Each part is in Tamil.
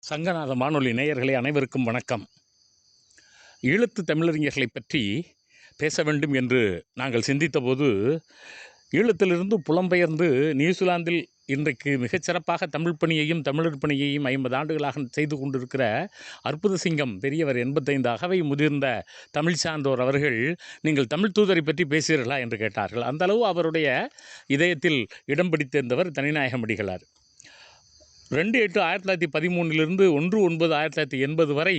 சங்கநாத வானொலி நேயர்களே அனைவருக்கும் வணக்கம். ஈழத்து தமிழறிஞர்களை பற்றி பேச வேண்டும் என்று நாங்கள் சிந்தித்தபோது, ஈழத்திலிருந்து புலம்பெயர்ந்து நியூசிலாந்தில் இன்றைக்கு மிகச்சிறப்பாக தமிழ் பணியையும் தமிழர் பணியையும் 50 ஆண்டுகளாக செய்து கொண்டிருக்கிற அற்புத சிங்கம் பெரியவர் 85 அகவை முதிர்ந்த தமிழ் சான்றோர் அவர்கள், நீங்கள் தமிழ் தூதரை பற்றி பேசுகிறீர்களா என்று கேட்டார்கள். அந்த அளவு அவருடைய இதயத்தில் இடம் பிடித்திருந்தவர் தனிநாயகம் அடிகளார். 2/8/1913 1/9/1980 வரை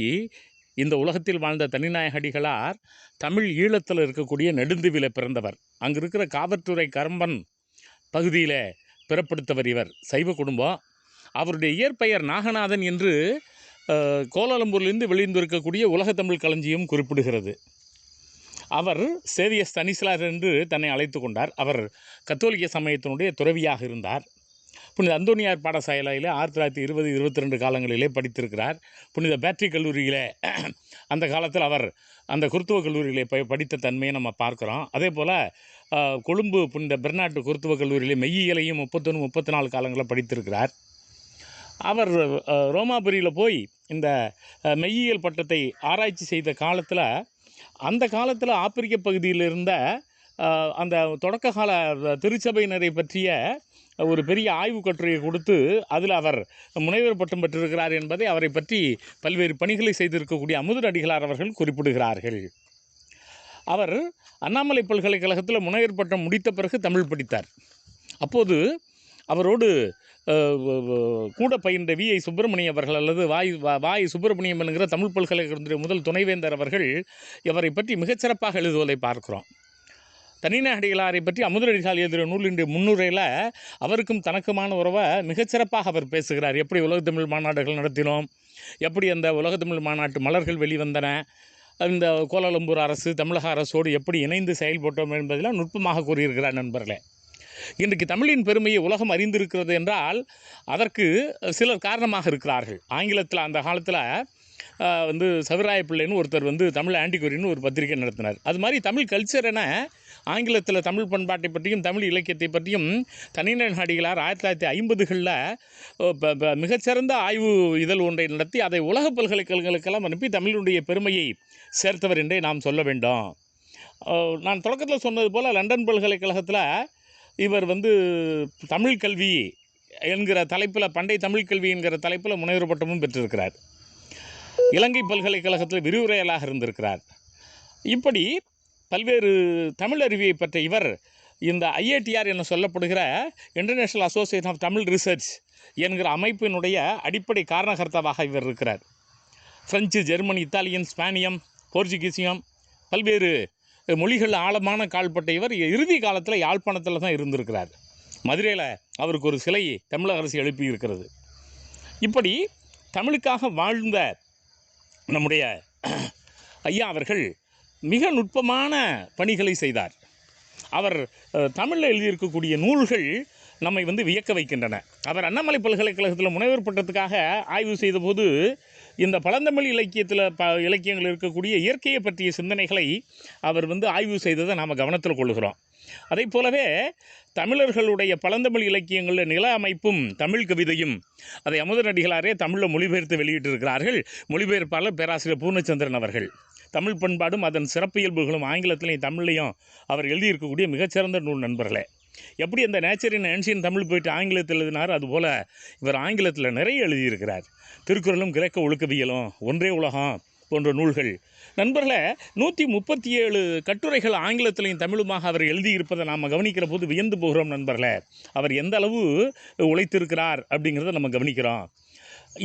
இந்த உலகத்தில் வாழ்ந்த தனிநாயக அடிகளார் தமிழ் ஈழத்தில் இருக்கக்கூடிய நெடுந்தீவில பிறந்தவர். அங்கே இருக்கிற காவற்றுறை கரம்பன் பகுதியில் பிறப்படுத்தவர். இவர் சைவ குடும்பம். அவருடைய இயற்பெயர் நாகநாதன் என்று கோலாலம்பூரிலிருந்து வெளியிருந்திருக்கக்கூடிய உலக தமிழ் களஞ்சியம் குறிப்பிடுகிறது. அவர் சேவியர் ஸ்தனிஸ்லார் என்று தன்னை அழைத்து கொண்டார். அவர் கத்தோலிக்க சமயத்தினுடைய துறவியாக இருந்தார். புனித அந்தோனியார் பாடசாலையில் 1920-22 காலங்களிலே படித்திருக்கிறார். புனித பேட்ரிக் கல்லூரியில் அந்த காலத்தில் அவர் அந்த குருத்துவ கல்லூரியிலே படித்த தன்மையை நம்ம பார்க்குறோம். அதே போல் கொழும்பு புனித பெர்னாட்டு குருத்துவ கல்லூரியிலே மெய்யியலையும் 31-34 காலங்களில் படித்திருக்கிறார். அவர் ரோமாபுரியில் போய் இந்த மெய்யியல் பட்டத்தை ஆராய்ச்சி செய்த காலத்தில், அந்த காலத்தில் ஆப்பிரிக்க பகுதியில் இருந்த அந்த தொடக்க கால திருச்சபையினரை பற்றிய ஒரு பெரிய ஆய்வு கட்டுரையை கொடுத்து அதில் அவர் முனைவர் பட்டம் பெற்றிருக்கிறார் என்பதை, அவரை பற்றி பல்வேறு பணிகளை செய்திருக்கக்கூடிய அமுதன் அடிகளார் அவர்கள் குறிப்பிடுகிறார்கள். அவர் அண்ணாமலை பல்கலைக்கழகத்தில் முனைவர் பட்டம் முடித்த பிறகு தமிழ் படித்தார். அப்போது அவரோடு கூட பயின்ற வி.ஐ. சுப்பிரமணியம் அவர்கள் அல்லது வாய் சுப்பிரமணியம் என்கிற தமிழ் பல்கலைக்கழகத்துடைய முதல் துணைவேந்தர் அவர்கள் இவரை பற்றி மிகச்சிறப்பாக எழுதுவதை பார்க்கிறோம். தனிநாயக அடிகளாரை பற்றி அமுதன் அடிகளார் எழுதிய நூலின் முன்னுரையில் அவருக்கும் தனக்குமான உறவை மிகச்சிறப்பாக அவர் பேசுகிறார். எப்படி உலகத்தமிழ் மாநாடுகள் நடத்தினோம், எப்படி அந்த உலகத்தமிழ் மாநாட்டு மலர்கள் வெளிவந்தன, இந்த கோலாலம்பூர் அரசு தமிழக அரசோடு எப்படி இணைந்து செயல்பட்டோம் என்பதெல்லாம் நுட்பமாக கூறியிருக்கிறார். நண்பர்களே, இன்றைக்கு தமிழின் பெருமையை உலகம் அறிந்திருக்கிறது என்றால் அதற்கு சிலர் காரணமாக இருக்கிறார்கள். ஆங்கிலத்தில் அந்த காலத்தில் சவிராய பிள்ளைன்னு ஒருத்தர் தமிழ் ஆண்டிகோரின்னு ஒரு பத்திரிகை நடத்தினார். அது மாதிரி தமிழ் கல்ச்சர் என ஆங்கிலத்தில் தமிழ் பண்பாட்டை பற்றியும் தமிழ் இலக்கியத்தை பற்றியும் தனிநாயக அடிகளார் 1950களில் மிகச்சிறந்த ஆய்வு இதழ் ஒன்றை நடத்தி அதை உலக பல்கலைக்கழகங்களுக்கெல்லாம் அனுப்பி தமிழுடைய பெருமையை சேர்த்தவர் என்றே நாம் சொல்ல வேண்டும். நான் தொடக்கத்தில் சொன்னது போல் லண்டன் பல்கலைக்கழகத்தில் இவர் தமிழ் கல்வி என்கிற தலைப்பில், பண்டை தமிழ் கல்வி என்கிற தலைப்பில் முனைவர் பட்டமும் பெற்றிருக்கிறார். இலங்கை பல்கலைக்கழகத்தில் விரிவுரையாளராக இருந்திருக்கிறார். இப்படி பல்வேறு தமிழ் அறிவியை பெற்ற இவர் இந்த IATR என சொல்லப்படுகிற international association of Tamil research என்கிற அமைப்பினுடைய அடிப்படை காரணகர்த்தாவாக இவர் இருக்கிறார். பிரெஞ்சு, ஜெர்மனி, இத்தாலியன், ஸ்பானியம், போர்ச்சுகீசியம் பல்வேறு மொழிகள் ஆழமான கால்பட்ட இவர் இறுதி காலத்தில் யாழ்ப்பாணத்தில் தான் இருந்திருக்கிறார். மதுரையில் அவருக்கு ஒரு சிலை தமிழக அரசு எழுப்பி இருக்கிறது. இப்படி தமிழுக்காக வாழ்ந்த நம்முடைய ஐயா அவர்கள் மிக நுட்பமான பணிகளை செய்தார். அவர் தமிழில் எழுதியிருக்கக்கூடிய நூல்கள் நம்மை வியக்க வைக்கின்றன. அவர் அண்ணாமலை பல்கலைக்கழகத்தில் முனைவர் பட்டத்துக்காக ஆய்வு செய்தபோது இந்த பழந்தமிழ் இலக்கியங்கள் இருக்கக்கூடிய இயற்கையை பற்றிய சிந்தனைகளை அவர் ஆய்வு செய்ததை நாம் கவனத்தில் கொள்கிறோம். அதை போலவே தமிழர்களுடைய பழந்தமிழ் இலக்கியங்களில் நில அமைப்பும் தமிழ் கவிதையும் அதை அமுதன் அடிகளாரே தமிழில் மொழிபெயர்த்து வெளியிட்டிருக்கிறார்கள். மொழிபெயர்ப்பாளர் பேராசிரியர் பூர்ணச்சந்திரன் அவர்கள். தமிழ் பண்பாடும் அதன் சிறப்பியல்புகளும் ஆங்கிலத்திலையும் தமிழ்லையும் அவர் எழுதியிருக்கக்கூடிய மிகச்சிறந்த நூல். நண்பர்களே, எப்படி அந்த நேச்சர் இன் ஏன்ஷியன்ட் தமிழ் போயிட்டு ஆங்கிலத்தில் எழுதினார், அதுபோல் இவர் ஆங்கிலத்தில் நிறைய எழுதியிருக்கிறார். திருக்குறளும் கிரேக்க ஒழுக்கவியலும், ஒன்றே உலகம் போன்ற நூல்கள். நண்பர்களே, 137 கட்டுரைகள் ஆங்கிலத்திலையும் தமிழுமாக அவர் எழுதியிருப்பதை நாம் கவனிக்கிற போது வியந்து போகிறோம். நண்பர்களே, அவர் எந்த அளவு உழைத்திருக்கிறார் அப்படிங்கிறத நம்ம கவனிக்கிறோம்.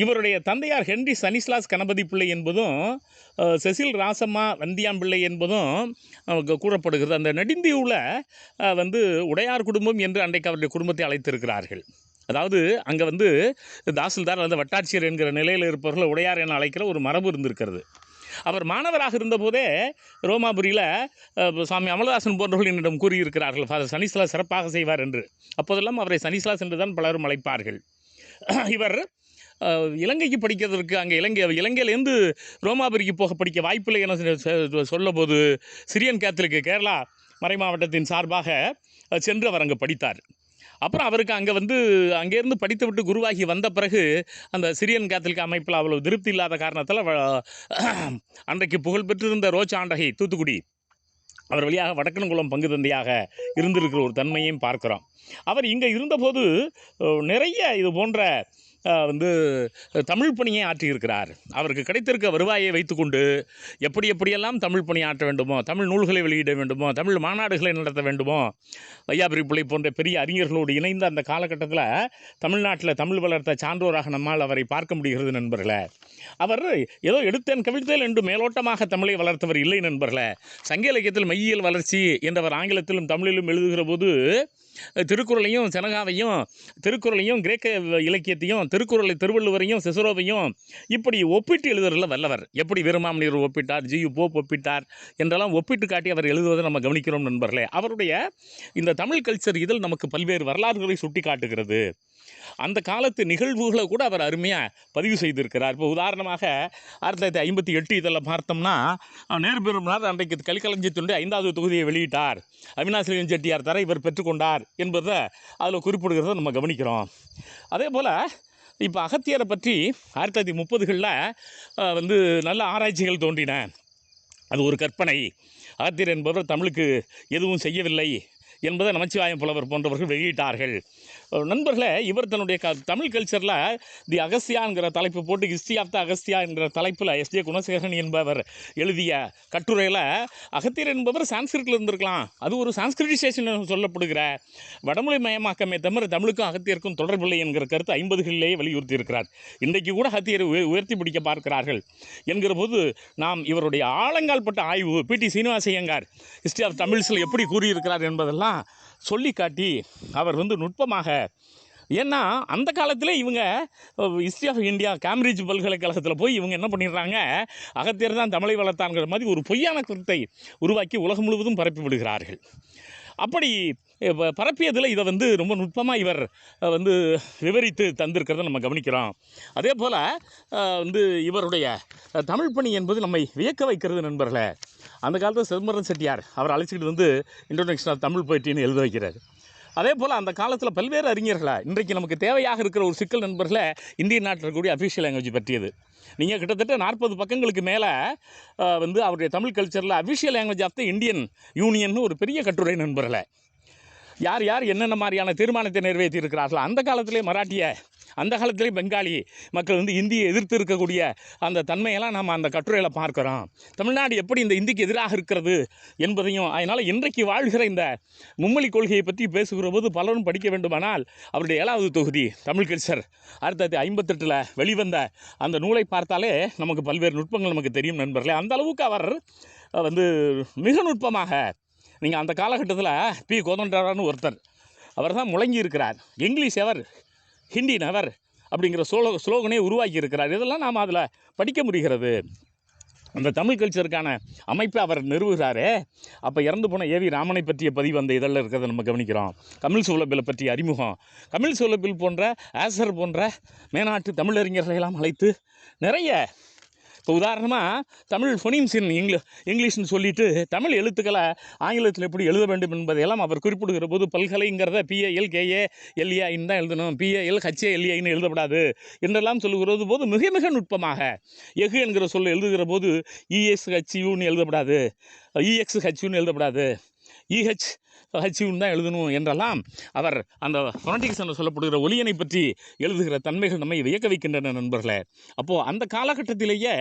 இவருடைய தந்தையார் ஹென்றி ஸ்தனிஸ்லாஸ் கணபதி பிள்ளை என்பதும் செசில் ராசம்மா வந்தியாம்பிள்ளை என்பதும் கூறப்படுகிறது. அந்த நெடுந்தீவில் உடையார் குடும்பம் என்று அன்றைக்கு அவருடைய குடும்பத்தை அழைத்திருக்கிறார்கள். அதாவது அங்கே தாசில்தார் அல்லது வட்டாட்சியர் என்கிற நிலையில் இருப்பவர்கள் உடையார் என அழைக்கிற ஒரு மரபு இருந்திருக்கிறது. அவர் மாணவராக இருந்தபோதே ரோமாபுரியில் சுவாமி அமலதாசன் போன்றவர்கள் என்னிடம் கூறியிருக்கிறார்கள், ஃபாதர் ஸ்தனிஸ்லாஸ் சிறப்பாக செய்வார் என்று. அப்போதெல்லாம் அவரை ஸ்தனிஸ்லாஸ் என்று தான் பலரும் அழைப்பார்கள். இவர் இலங்கைக்கு படிக்கிறதுக்கு அங்கே இலங்கையிலேருந்து ரோமாபுரிக்கு போக படிக்க வாய்ப்பில்லை என சொல்லபோது சிரியன் கேத்தலிக்கு கேரளா மறை மாவட்டத்தின் சார்பாக சென்று அவர் அங்கே படித்தார். அப்புறம் அவருக்கு அங்கேருந்து படித்துவிட்டு குருவாகி வந்த பிறகு அந்த சிரியன் கேத்தலிக் அமைப்பில் அவ்வளவு திருப்தி இல்லாத காரணத்தில் அன்றைக்கு புகழ்பெற்றிருந்த ரோச்சாண்டகை தூத்துக்குடி அவர் வழியாக வடக்கன்குளம் பங்கு தந்தையாக இருந்திருக்கிற ஒரு தன்மையையும் பார்க்குறோம். அவர் இங்கே இருந்தபோது நிறைய இது போன்ற தமிழ் பணியை ஆற்றியிருக்கிறார். அவருக்கு கிடைத்திருக்க வருவாயை வைத்துக்கொண்டு எப்படியெல்லாம் தமிழ் பணி ஆற்ற வேண்டுமோ, தமிழ் நூல்களை வெளியிட வேண்டுமோ, தமிழ் மாநாடுகளை நடத்த வேண்டுமோ, வையாபுரி பிள்ளை போன்ற பெரிய அறிஞர்களோடு இணைந்த அந்த காலகட்டத்தில் தமிழ்நாட்டில் தமிழ் வளர்த்த சான்றோராக நம்மால் அவரை பார்க்க முடிகிறது நண்பர்களே. அவர் ஏதோ எடுத்தேன் கவிழ்த்தேன் என்று மேலோட்டமாக தமிழை வளர்த்தவர் இல்லை நண்பர்களே. சங்க இலக்கியத்தில் மெய்யியல் வளர்ச்சி என்றவர் ஆங்கிலத்திலும் தமிழிலும் எழுதுகிற போது திருக்குறளையும் திருக்குறளையும் கிரேக்க இலக்கியத்தையும் திருக்குறளை திருவள்ளுவரையும் சிசரோவையும் இப்படி ஒப்பிட்டு எழுதுறதுல வல்லவர். எப்படி வீரமாமுனிவர் ஒப்பிட்டார், ஜியு போப் ஒப்பிட்டார் என்றெல்லாம் ஒப்பிட்டு காட்டி அவர் எழுதுவதை நம்ம கவனிக்கிறோம் நண்பர்களே. அவருடைய இந்த தமிழ் கல்ச்சர் இதில் நமக்கு பல்வேறு வரலாறுகளை சுட்டி காட்டுகிறது. அந்த காலத்து நிகழ்வுகளை கூட அவர் அருமையாக பதிவு செய்திருக்கிறார். இப்போ உதாரணமாக 1958 இதில் பார்த்தோம்னா நேரு பெருமானார் அன்றைக்கு கலிகளஞ்சியத்தினுடைய 5வது தொகுதியை வெளியிட்டார். அவினாசி செட்டியார் தர இவர் பெற்றுக்கொண்டார் என்பதை அதில் குறிப்பிடுகிறத நம்ம கவனிக்கிறோம். அதே போல் இப்போ அகத்தியரை பற்றி 1930களில் நல்ல ஆராய்ச்சிகள் தோன்றின. அது ஒரு கற்பனை. அகத்தியர் என்பவர் தமிழுக்கு எதுவும் செய்யவில்லை என்பதை நமச்சிவாயம் புலவர் போன்றவர்கள் வெளியிட்டார்கள். நண்பர்களே, இவர் தன்னுடைய தமிழ் கல்ச்சரில் தி அகஸ்தியாங்கிற தலைப்பு போட்டு ஹிஸ்ட்ரி ஆஃப் த அகஸ்தியா என்கிற தலைப்பில் எஸ்ஜே குணசேகரன் என்பவர் எழுதிய கட்டுரையில் அகத்தியர் என்பவர் சான்ஸ்கிரிட்டில் இருந்திருக்கலாம், அது ஒரு சான்ஸ்கிரிட்டைசேஷன் சொல்லப்படுகிற வடமொழி மயமாக்கமே தவிர தமிழுக்கும் அகத்தியருக்கும் தொடர்பில்லை என்கிற கருத்து 50களிலேயே வலியுறுத்தி இருக்கிறார். இன்றைக்கு கூட அகத்தியரை உயர்த்தி பிடிக்க பார்க்கிறார்கள் என்கிற போது நாம் இவருடைய ஆழங்கால் பட்ட ஆய்வு பிடி சீனிவாசையங்கார் ஹிஸ்ட்ரி ஆஃப் தமிழ்ஸில் எப்படி கூறியிருக்கிறார் என்பதெல்லாம் சொல்லி காட்டி அவர் நுட்பமாக, ஏன்னா அந்த காலத்தில் இவங்க ஹிஸ்ட்ரி ஆஃப் இந்தியா கேம்பிரிட்ஜ் பல்கலைக்கழகத்தில் போய் இவங்க என்ன பண்ணிடுறாங்க, அகத்தியர் தான் தமிழை வளர்த்தாங்கிற மாதிரி ஒரு பொய்யான கருத்தை உருவாக்கி உலகம் முழுவதும் பரப்பி விடுகிறார்கள். அப்படி பரப்பியதில் இதை ரொம்ப நுட்பமாக இவர் விவரித்து தந்திருக்கிறத நம்ம கவனிக்கிறோம். அதே போல் இவருடைய தமிழ் பணி என்பது நம்மை வியக்க வைக்கிறது நண்பர்களே. அந்த காலத்தில் சிதம்பரம் செட்டியார் அவர் அழைச்சிக்கிட்டு இன்ட்ரோடக்ஷன் ஆஃப் தமிழ் போய்ட்டின்னு எழுத வைக்கிறார். அதே போல் அந்த காலத்தில் பல்வேறு அறிஞர்களை இன்றைக்கு நமக்கு தேவையாக இருக்கிற ஒரு சிக்கல் நண்பர்களை இந்திய நாட்டில் இருக்கக்கூடிய அஃபிஷியல் லாங்குவேஜ் பற்றியது. நீங்கள் கிட்டத்தட்ட 40 பக்கங்களுக்கு மேலே அவருடைய தமிழ் கல்ச்சரில் official language of the Indian union ஒரு பெரிய கட்டுரை நண்பர்களை. யார் யார் என்னென்ன மாதிரியான தீர்மானத்தை நிறைவேற்றி இருக்கிறார்கள், அந்த காலத்திலே மராட்டிய, அந்த காலத்திலே பெங்காலி மக்கள் இந்தியை எதிர்த்து இருக்கக்கூடிய அந்த தன்மையெல்லாம் நாம் அந்த கட்டுரையில் பார்க்குறோம். தமிழ்நாடு எப்படி இந்த இந்திக்கு எதிராக இருக்கிறது என்பதையும், அதனால் இன்றைக்கு வாழ்கிற இந்த மும்மொழி கொள்கையை பற்றி பேசுகிற போது பலரும் படிக்க வேண்டுமானால் அவருடைய 7வது தொகுதி தமிழ் கல்ச்சர் 1958 வெளிவந்த அந்த நூலை பார்த்தாலே நமக்கு பல்வேறு நுட்பங்கள் நமக்கு தெரியும் நண்பர்களே. அந்த அளவுக்கு அவர் மிக நுட்பமாக, நீங்கள் அந்த காலகட்டத்தில் பி கோதண்டரான்னு ஒருத்தர், அவர் தான் முழங்கி இருக்கிறார், இங்கிலீஷ் எவர் ஹிந்தி நெவர் அப்படிங்கிற ஸ்லோகனே உருவாக்கி இருக்கிறார். இதெல்லாம் நாம் அதில் படிக்க முடிகிறது. அந்த தமிழ் கல்ச்சருக்கான அமைப்பை அவர் நிறுவுகிறாரே. அப்போ இறந்து போன ஏவி ராமனை பற்றிய பதிவு அந்த இதழில் இருக்கிறத நம்ம கவனிக்கிறோம். கமில் சுவலபிலை பற்றிய அறிமுகம், கமில் சுவலபில் போன்ற ஆசர் போன்ற மேனாட்டு தமிழறிஞர்களெல்லாம் அழைத்து நிறைய, இப்போ உதாரணமாக தமிழ் ஃபொனீம்ஸ் இன் இங்கிலீஷ்னு சொல்லிட்டு தமிழ் எழுத்துக்களை ஆங்கிலத்தில் எப்படி எழுத வேண்டும் என்பதையெல்லாம் அவர் குறிப்பிடுகிற போது பல்கலைங்கிறத PALKALEIன்னு தான் எழுதணும், PALHALEIன்னு எழுதப்படாது என்றெல்லாம் சொல்லுகிறது போது மிக மிக நுட்பமாக எஃகு என்கிற சொல்ல எழுதுகிற போது ESHUன்னு எழுதப்படாது, EXHUன்னு எழுதப்படாது, EHHUன்னு தான் எழுதணும் என்றெல்லாம் அவர் அந்த ஃபொனட்டிக்ஸ் என்று சொல்லப்படுகிற ஒலியனை பற்றி எழுதுகிற தன்மைகள் நம்மை வியக்க வைக்கின்றன நண்பர்களே. அப்போது அந்த காலகட்டத்திலேயே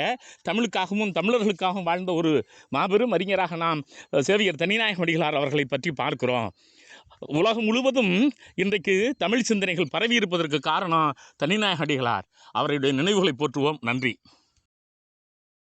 தமிழுக்காகவும் தமிழர்களுக்காகவும் வாழ்ந்த ஒரு மாபெரும் அறிஞராக நாம் சேவியர் தனிநாயகம் அடிகளார் அவர்களை பற்றி பார்க்கிறோம். உலகம் முழுவதும் இன்றைக்கு தமிழ் சிந்தனைகள் பரவி இருப்பதற்கு காரணம் தனிநாயகம் அடிகளார். அவருடைய நினைவுகளை போற்றுவோம். நன்றி.